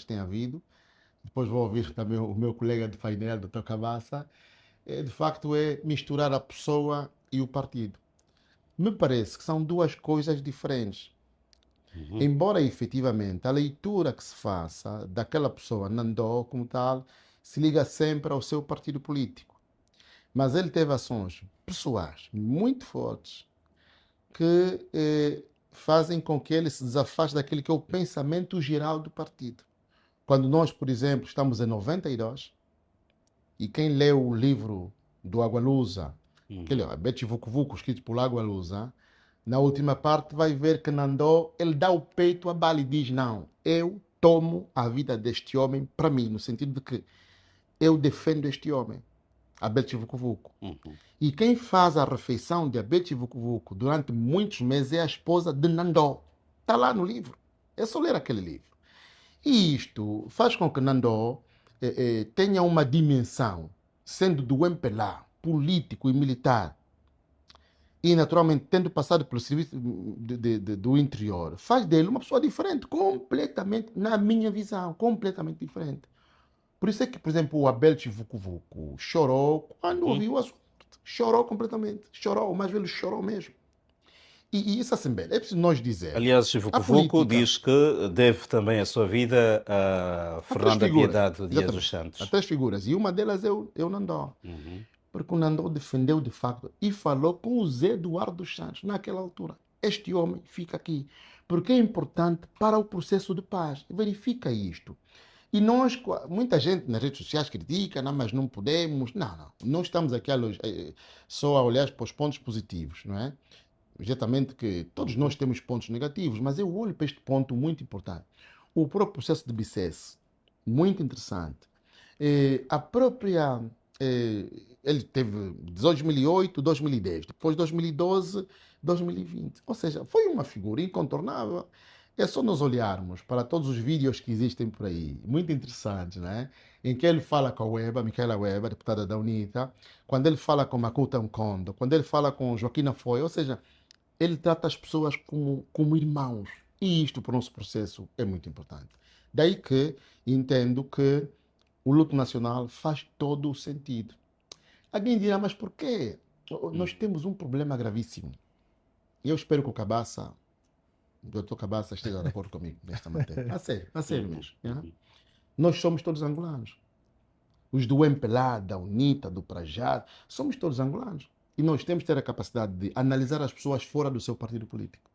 tem havido, depois vou ouvir também o meu colega de painel, Dr. Cabaça, de facto é misturar a pessoa e o partido. Me parece que são duas coisas diferentes. Uhum. Embora efetivamente a leitura que se faça daquela pessoa, Nandó, como tal, se liga sempre ao seu partido político. Mas ele teve ações pessoais muito fortes que fazem com que ele se desafaste daquele que é o pensamento geral do partido. Quando nós, por exemplo, estamos em 92, e quem leu o livro do Agualusa, aquele Bete Vucu Vucu, escrito por Agualusa, na última parte vai ver que Nandó, ele dá o peito a bala e diz, não, eu tomo a vida deste homem para mim, no sentido de que eu defendo este homem, Abete Vucu Vucu. Uhum. E quem faz a refeição de Abete Vucu Vucu durante muitos meses é a esposa de Nandó. Está lá no livro. É só ler aquele livro. E isto faz com que Nandó tenha uma dimensão, sendo do MPLA, político e militar, e naturalmente tendo passado pelo serviço do interior, faz dele uma pessoa diferente, completamente, na minha visão, completamente diferente. Por isso é que, por exemplo, o Abel Chivucuvucu chorou quando Uhum. ouviu a sua morte. Chorou completamente. Chorou, o mais velho chorou mesmo. E isso assim, é preciso nós dizer. Aliás, A Vucu Vucu política, diz que deve também a sua vida a há três Fernanda figuras, Piedade Dias dos exatamente. Há Santos. três figuras. E uma delas é o Nandó. Uhum. Porque o Nandó defendeu de facto e falou com o Zé Eduardo dos Santos naquela altura. Este homem fica aqui. Porque é importante para o processo de paz. Verifica isto. E nós, muita gente nas redes sociais critica, não, mas não podemos. Não, não. Não estamos aqui só a olhar para os pontos positivos, não é? Exatamente que todos Uhum. nós temos pontos negativos, mas eu olho para este ponto muito importante. O próprio processo de BICES, muito interessante. A própria. Ele teve 2008, 2010, depois 2012, 2020. Ou seja, foi uma figura incontornável. É só nós olharmos para todos os vídeos que existem por aí, muito interessantes, né? Em que ele fala com a Weba, Micaela Weba, deputada da UNITA, quando ele fala com Makuta Mkondo, quando ele fala com Joaquina Foy, ou seja, ele trata as pessoas como irmãos. E isto para o nosso processo é muito importante. Daí que entendo que o luto nacional faz todo o sentido. Alguém dirá, mas por quê? Nós Uhum. temos um problema gravíssimo. E eu espero que o doutor Cabaça esteja de acordo comigo nesta matéria. A sério Uhum. mesmo. Né? Uhum. Nós somos todos angolanos. Os do MPLA, da UNITA, do Prajad, somos todos angolanos. E nós temos que ter a capacidade de analisar as pessoas fora do seu partido político.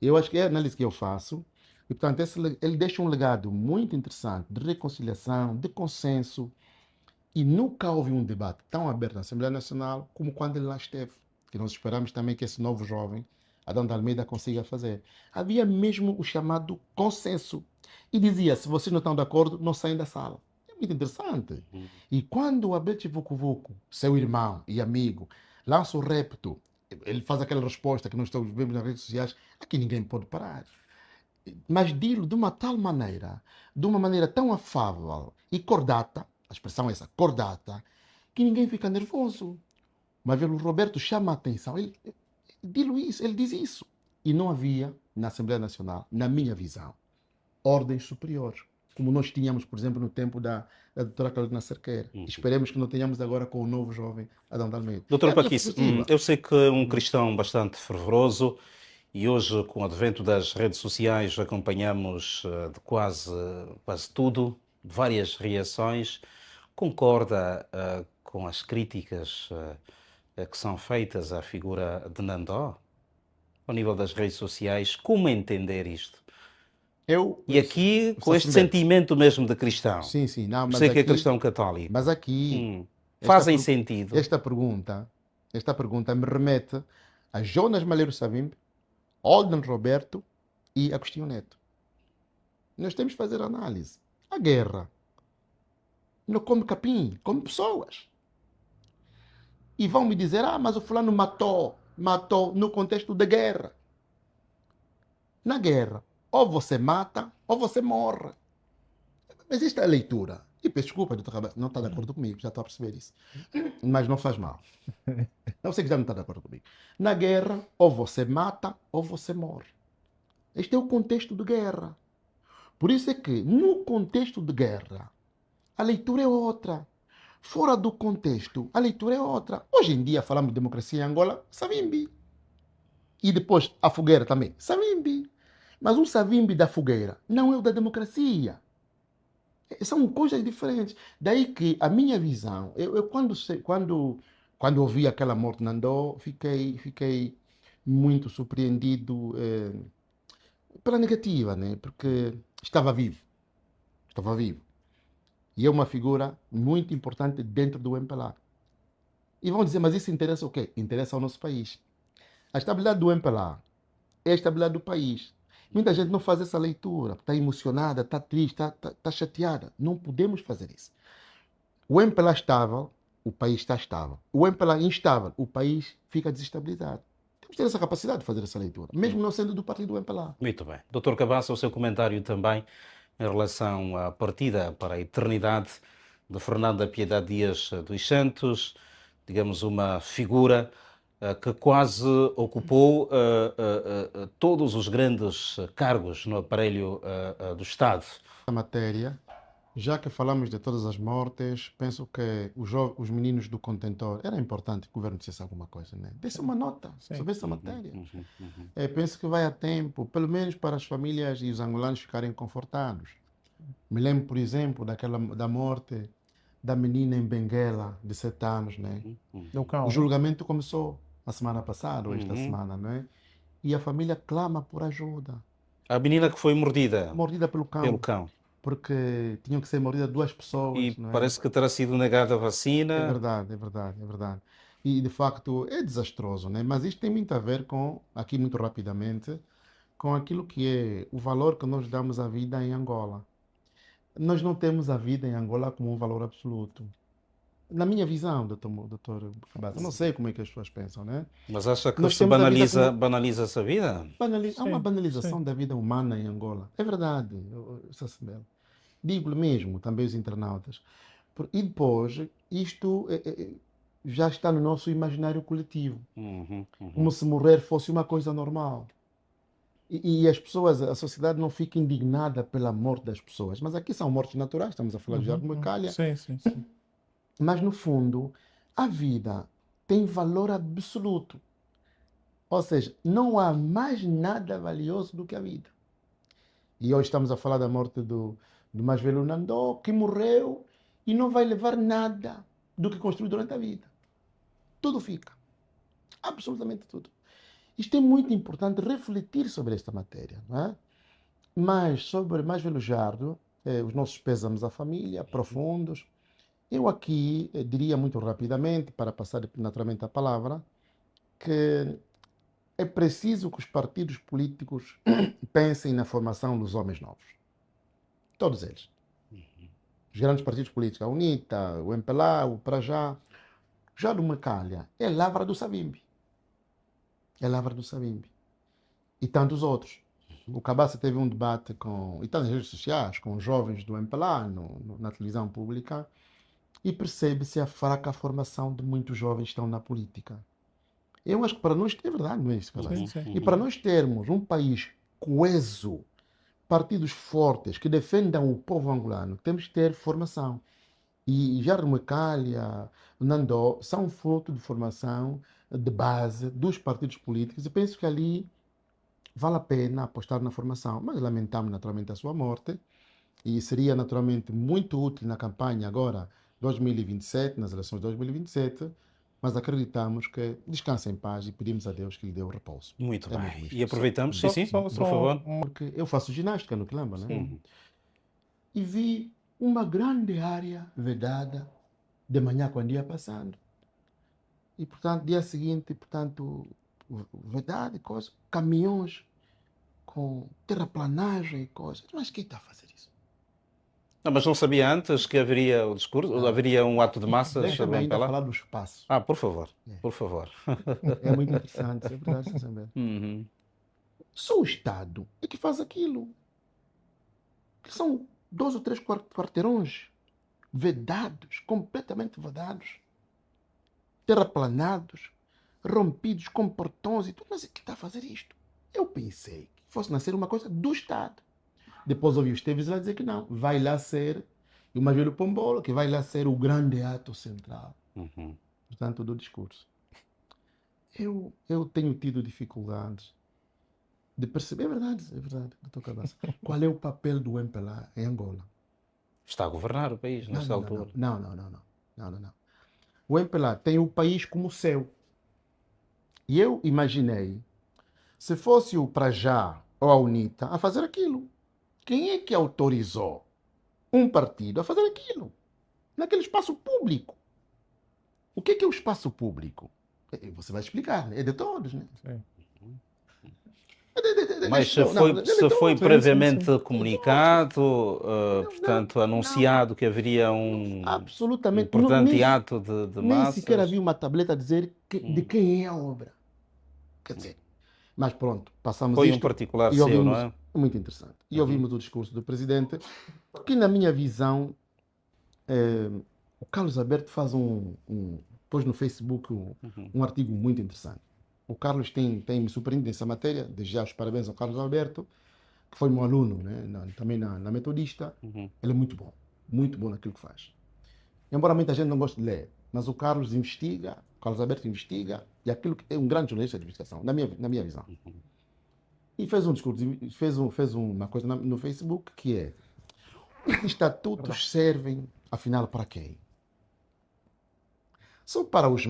Eu acho que é a análise que eu faço. E, portanto, ele deixa um legado muito interessante de reconciliação, de consenso. E nunca houve um debate tão aberto na Assembleia Nacional como quando ele lá esteve. Que nós esperamos também que esse novo jovem, Adão de Almeida, consiga fazer. Havia mesmo o chamado consenso. E dizia, se vocês não estão de acordo, não saem da sala. É muito interessante. Uhum. E quando o Abete Vucu Vucu, seu irmão e amigo, lança o repto, ele faz aquela resposta que nós todos vemos nas redes sociais, aqui ninguém pode parar. Mas dilo de uma tal maneira, de uma maneira tão afável e cordata, a expressão é essa, cordata, que ninguém fica nervoso. Mas o Roberto chama a atenção, ele diz isso. E não havia, na Assembleia Nacional, na minha visão, ordens superiores, como nós tínhamos, por exemplo, no tempo da doutora Carolina Cerqueira. Uhum. Esperemos que não tenhamos agora com o novo jovem Adão de Almeida. É Doutor a minha Paquice, perspectiva. eu sei que é um cristão bastante fervoroso e hoje, com o advento das redes sociais, acompanhamos de quase tudo, várias reações. Concorda com as críticas que são feitas à figura de Nandó, ao nível das redes sociais? Como entender isto? Eu, E aqui, com este Sassambé, sentimento mesmo de cristão, sim, sim, não, por ser que é cristão católico, mas aqui, esta, fazem sentido. esta pergunta, esta pergunta me remete a Jonas Malheiro Savimbi, Olden Roberto e Agostinho Neto. Nós temos que fazer análise. A guerra não come capim, come pessoas. E vão me dizer, mas o fulano matou no contexto da guerra. Na guerra, ou você mata, ou você morre. Mas esta é a leitura. E peço desculpa, não está de acordo comigo, já estou a perceber isso. Mas não faz mal. Não sei que já não está de acordo comigo. Na guerra, ou você mata, ou você morre. Este é o contexto de guerra. Por isso é que, no contexto de guerra, a leitura é outra. Fora do contexto, a leitura é outra. Hoje em dia falamos de democracia em Angola, Savimbi. E depois a fogueira também, Savimbi. Mas o Savimbi da fogueira não é o da democracia. São coisas diferentes. Daí que a minha visão, eu quando ouvi aquela morte de Nandó, fiquei muito surpreendido pela negativa, né? Porque estava vivo. Estava vivo. E é uma figura muito importante dentro do MPLA. E vão dizer, mas isso interessa o quê? Interessa ao nosso país. A estabilidade do MPLA é a estabilidade do país. Muita gente não faz essa leitura, está emocionada, está triste, está chateada. Não podemos fazer isso. O MPLA estável, o país está estável. O MPLA instável, o país fica desestabilizado. Temos que ter essa capacidade de fazer essa leitura, mesmo não sendo do partido do MPLA. Muito bem. Doutor Cabaça, o seu comentário também em relação à partida para a eternidade de Fernanda Piedade Dias dos Santos, digamos, uma figura que quase ocupou todos os grandes cargos no aparelho do Estado. A matéria, já que falamos de todas as mortes, penso que os meninos do contentor, era importante que o governo dissesse alguma coisa, né? Desse uma nota sobre essa matéria. Penso que vai a tempo, pelo menos para as famílias e os angolanos ficarem confortados. Me lembro, por exemplo, da morte da menina em Benguela, de 7 anos, né? Do cão. O julgamento começou a semana passada, ou esta semana, né? E a família clama por ajuda. A menina que foi mordida Mordida pelo pelo cão. cão. Porque tinham que ser mordidas 2 pessoas, E não é? parece que terá sido negada a É vacina. verdade, é verdade, é verdade. E de facto é desastroso, né? Mas isto tem muito a ver com, aqui muito rapidamente, com aquilo que é o valor que nós damos à vida em Angola. Nós não temos a vida em Angola como um valor absoluto. Na minha visão, doutor Cabaça, não sei como é que as pessoas pensam, né? Mas acha que Nós se temos a vida banaliza, como- banaliza essa vida? Há uma Sim, banalização sim. da vida humana em Angola. É verdade, Sacimel. Digo-lhe mesmo, também os internautas. E depois, isto já está no nosso imaginário coletivo. Como se morrer fosse uma coisa normal. E as pessoas, a sociedade não fica indignada pela morte das pessoas. Mas aqui são mortes naturais, estamos a falar de Jardim Macalha. Sim, sim, sim. Mas, no fundo, a vida tem valor absoluto. Ou seja, não há mais nada valioso do que a vida. E hoje estamos a falar da morte do mais velho Nandó, que morreu e não vai levar nada do que construiu durante a vida. Tudo fica. Absolutamente tudo. Isto é muito importante refletir sobre esta matéria, não é? Mas sobre mais velho Jardo, os nossos pésamos à família, profundos. Eu aqui diria muito rapidamente, para passar naturalmente a palavra, que é preciso que os partidos políticos pensem na formação dos homens novos. Todos eles. Os grandes partidos políticos, a UNITA, o MPLA, o Prajá. Já do Macalha é Lavra do Savimbi. É Lavra do Savimbi. E tantos outros. O Cabaça teve um debate e está nas redes sociais, com os jovens do MPLA, na televisão pública, e percebe-se a fraca formação de muitos jovens que estão na política. Eu acho que para nós, é verdade, não é isso, Cabaça? Sim, sim. E para nós termos um país coeso, partidos fortes que defendam o povo angolano, temos que ter formação. E Jardim Macalha, Nandó, são fruto de formação de base dos partidos políticos. E penso que ali vale a pena apostar na formação. Mas lamentamos naturalmente a sua morte. E seria naturalmente muito útil na campanha agora 2027, nas eleições de 2027. Mas acreditamos que descansa em paz e pedimos a Deus que lhe dê o repouso. Muito É bem. mesmo isto. E aproveitamos, sim, sim, por favor. Porque eu faço ginástica no Quilamba, né? Sim. E vi uma grande área vedada de manhã quando ia passando. E, portanto, dia seguinte, portanto, vedado e coisas, caminhões com terraplanagem e coisas. Mas quem está a fazer isso? Não, mas não sabia antes que haveria o discurso, haveria um ato de massas do Deixa-me ainda MPLA? falar do espaço. Ah, por favor, por favor. É muito interessante, é verdade, saber. Só o Estado é que faz aquilo. São 2 ou 3 quarteirões vedados, completamente vedados, terraplanados, rompidos com portões e tudo. Mas quem está a fazer isto? Eu pensei que fosse nascer uma coisa do Estado. Depois ouvi o Esteves lá dizer que não, vai lá ser, e o Major Pombolo, que vai lá ser o grande ato central, Uhum. portanto, do discurso. Eu tenho tido dificuldades de perceber, é verdade, doutor Cabaça, qual é o papel do MPLA em Angola. Está a governar o país Não, nesta não, não, não, altura. não, não, não, não, não, não, não. O MPLA tem o país como seu. E eu imaginei, se fosse o Prajá ou a UNITA a fazer aquilo, quem é que autorizou um partido a fazer aquilo? Naquele espaço público. O que é o espaço público? Você vai explicar, né? É de todos, né? Sim. Mas se Não, não, foi, é de se foi todos. Sim, sim, previamente sim. comunicado, Não, não, portanto, não, anunciado que haveria não, um absolutamente. importante ato de Nem sequer massas. havia uma tableta a dizer de Hum. quem é a obra. Quer dizer, mas pronto, passamos Foi um isto particular e seu, não ouvimos, é? muito interessante, e Uhum. ouvimos o discurso do presidente, que na minha visão, o Carlos Alberto pôs no Facebook um artigo muito interessante. O Carlos tem me surpreendido nessa matéria, desde já os parabéns ao Carlos Alberto, que foi meu aluno, né, também na Metodista. Ele é muito bom naquilo que faz. Embora muita gente não goste de ler, mas o Carlos investiga, o Carlos Alberto investiga, e aquilo que é um grande jornalista de investigação, na minha visão. E fez um discurso, fez uma coisa no Facebook que é: os estatutos servem, afinal, para quem? São para os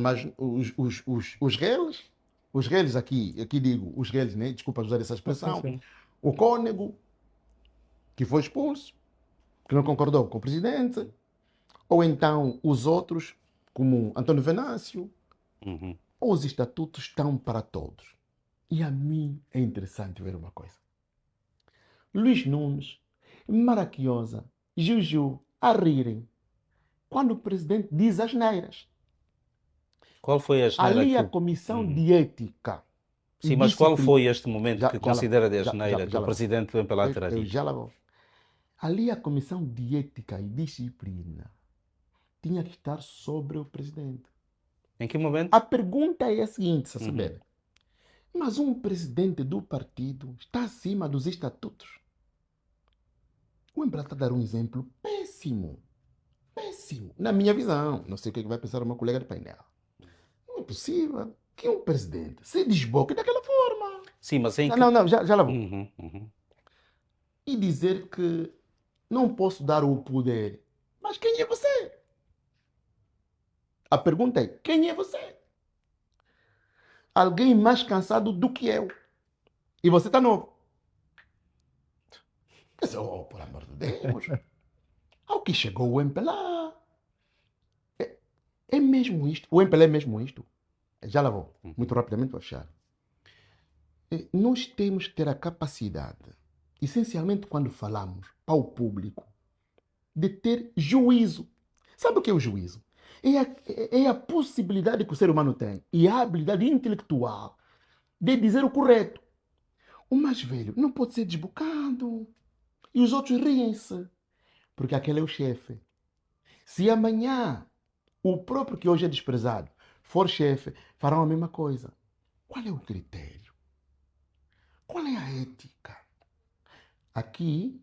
réis, aqui digo os réis, né? Desculpa usar essa Sim, sim, expressão, sim. o cônego, que foi expulso, que não concordou com o presidente, ou então os outros, como António Venâncio, Uhum. ou os estatutos estão para todos. E a mim é interessante ver uma coisa. Luís Nunes, Maraquiosa, Juju, a rirem, quando o presidente diz as neiras. Qual foi a asneira Ali que a o... Comissão Uhum. de Ética e Sim, mas qual Disciplina. foi este momento que Já lá vou. considera de asneira que Já o lá vou. presidente do MPLA terá Eu dito? já lá vou. Ali a Comissão de Ética e Disciplina tinha que estar sobre o presidente. Em que momento? A pergunta é a seguinte, se Uhum. saber. Mas um presidente do partido está acima dos estatutos? O Embra está a dar um exemplo péssimo. Péssimo. Na minha visão. Não sei o que vai pensar o meu colega de painel. Não é possível que um presidente se desboque daquela forma. Sim, mas em Não, que... não, não, já lá vou. Uhum, uhum. E dizer que não posso dar o poder. Mas quem é você? A pergunta é: quem é você? Alguém mais cansado do que eu. E você está novo. Quer dizer, oh, por amor de Deus. Ao que chegou o MPLA. É mesmo isto. O MPLA é mesmo isto. Já lá vou. Muito rapidamente para fechar. Nós temos que ter a capacidade, essencialmente quando falamos ao público, de ter juízo. Sabe o que é o juízo? É a possibilidade que o ser humano tem e a habilidade intelectual de dizer o correto. O mais velho não pode ser desbocado. E os outros riem-se, porque aquele é o chefe. Se amanhã o próprio que hoje é desprezado for chefe, farão a mesma coisa. Qual é o critério? Qual é a ética? Aqui,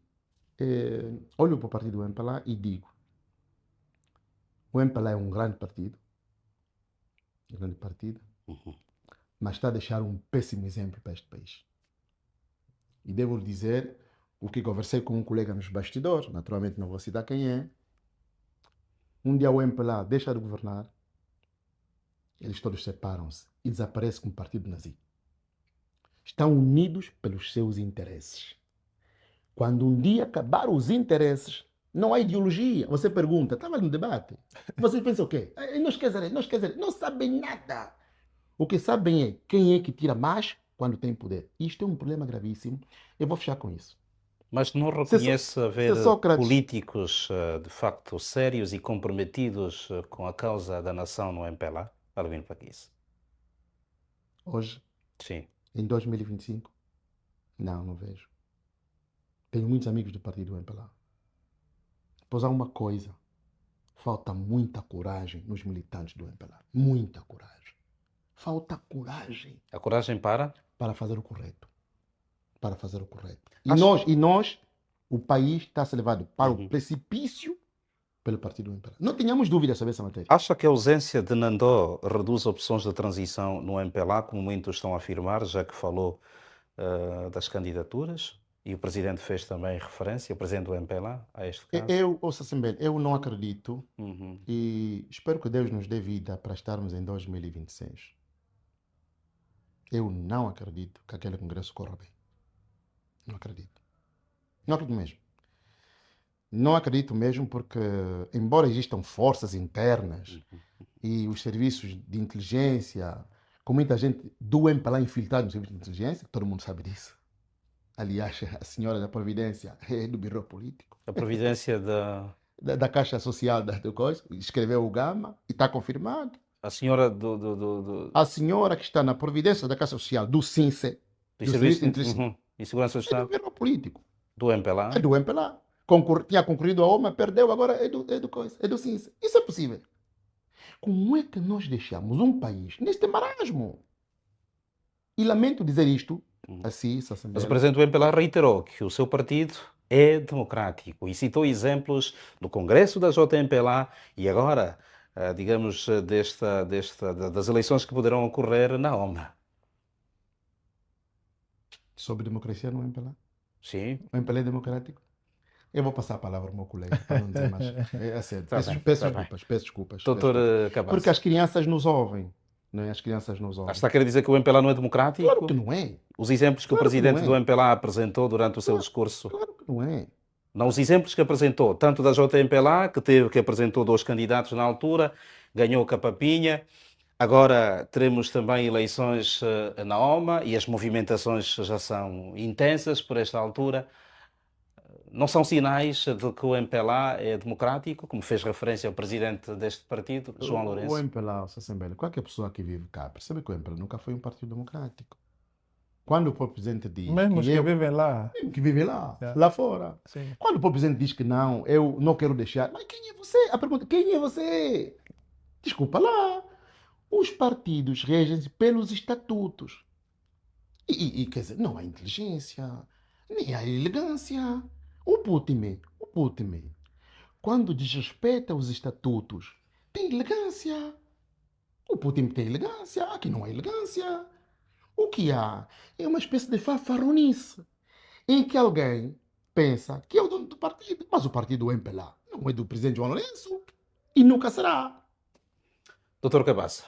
olho para o partido do MPLA e digo: o MPLA é um grande partido, mas está a deixar um péssimo exemplo para este país. E devo dizer o que conversei com um colega nos bastidores, naturalmente não vou citar quem é. Um dia o MPLA deixa de governar, eles todos separam-se e desaparecem como partido nazi. Estão unidos pelos seus interesses. Quando um dia acabar os interesses, não há ideologia. Você pergunta, estava no debate. Você pensa o quê? Não sabem nada. O que sabem é quem é que tira mais quando tem poder. Isto é um problema gravíssimo. Eu vou fechar com isso. Mas não Se, So- reconhece haver se Sócrates, políticos de facto sérios e comprometidos com a causa da nação no MPLA? Alvin Paquis. hoje, Sim. em 2025, não vejo. Tenho muitos amigos do partido do MPLA. Pois há uma coisa. Falta muita coragem nos militantes do MPLA. Muita coragem. Falta coragem A coragem para? para fazer o correto. Para fazer o correto. E Acho... nós O país está a ser levado para o Uhum. precipício pelo partido do MPLA. Não tenhamos dúvidas sobre essa matéria. Acha que a ausência de Nandó reduz opções de transição no MPLA, como muitos estão a afirmar, já que falou das candidaturas? E o presidente fez também referência, o presidente do MPLA, a este caso? Ouça bem, eu não acredito Uhum. e espero que Deus nos dê vida para estarmos em 2026. Eu não acredito que aquele congresso corra bem. Não acredito. Não acredito mesmo. Não acredito mesmo porque, embora existam forças internas Uhum. e os serviços de inteligência, com muita gente do MPLA infiltrado no serviço de inteligência, todo mundo sabe disso. Aliás, a senhora da Providência é do Biro Político, A providência da da Caixa Social do coisa, escreveu o Gama e está confirmado. a senhora A senhora que está na Providência da Caixa Social do SINCE, do do Serviço Serviço de Inteligência, uhum, e Segurança do é do Estado, Biro Político, do é MPLA. do MPLA. Tinha concorrido a OMA, perdeu, agora é do coisa, é do SINCE. Isso é possível. Como é que nós deixamos um país neste marasmo? E lamento dizer isto, Uhum. assim, Mas o Sassambela. presidente do MPLA reiterou que o seu partido é democrático e citou exemplos do Congresso da JMPLA e agora, digamos, das eleições que poderão ocorrer na OMA. Sobre democracia no MPLA. Sim, O MPLA é democrático. Eu vou passar a palavra ao meu colega, para não dizer mais. É sério. está bem, Peço está bem. desculpas, peço desculpas, peço Doutor desculpas. Porque Cabasso, as crianças nos ouvem. Não é? As crianças nos ouvem. está a querer dizer que o MPLA não é Claro que democrático? não é. Os exemplos que o Claro que não presidente do é. MPLA apresentou durante o seu Claro, discurso, claro que não é. não os exemplos que apresentou, tanto da JMPLA, que apresentou dois candidatos na altura, ganhou Capapinha. Agora teremos também eleições na OMA e as movimentações já são intensas por esta altura. Não são sinais de que o MPLA é democrático, como fez referência o presidente deste partido, João O Lourenço. MPLA, o Sassambela, qualquer pessoa que vive cá percebe que o MPLA nunca foi um partido democrático. Quando o próprio presidente diz Mesmo que os que eu, vivem lá. mesmo que vive lá, Yeah. lá fora, Sim. quando o próprio presidente diz que não, eu não quero deixar, mas quem é você? A pergunta, quem é você? Desculpa lá. Os partidos regem-se pelos estatutos. Quer dizer, não há inteligência, nem há elegância. O Putin, quando desrespeita os estatutos, tem elegância. O Putin tem elegância, aqui não há elegância. O que há é uma espécie de fanfarronice, em que alguém pensa que é o dono do partido, mas o partido é MPLA, não é do presidente João Lourenço, e nunca será. Doutor Cabaça.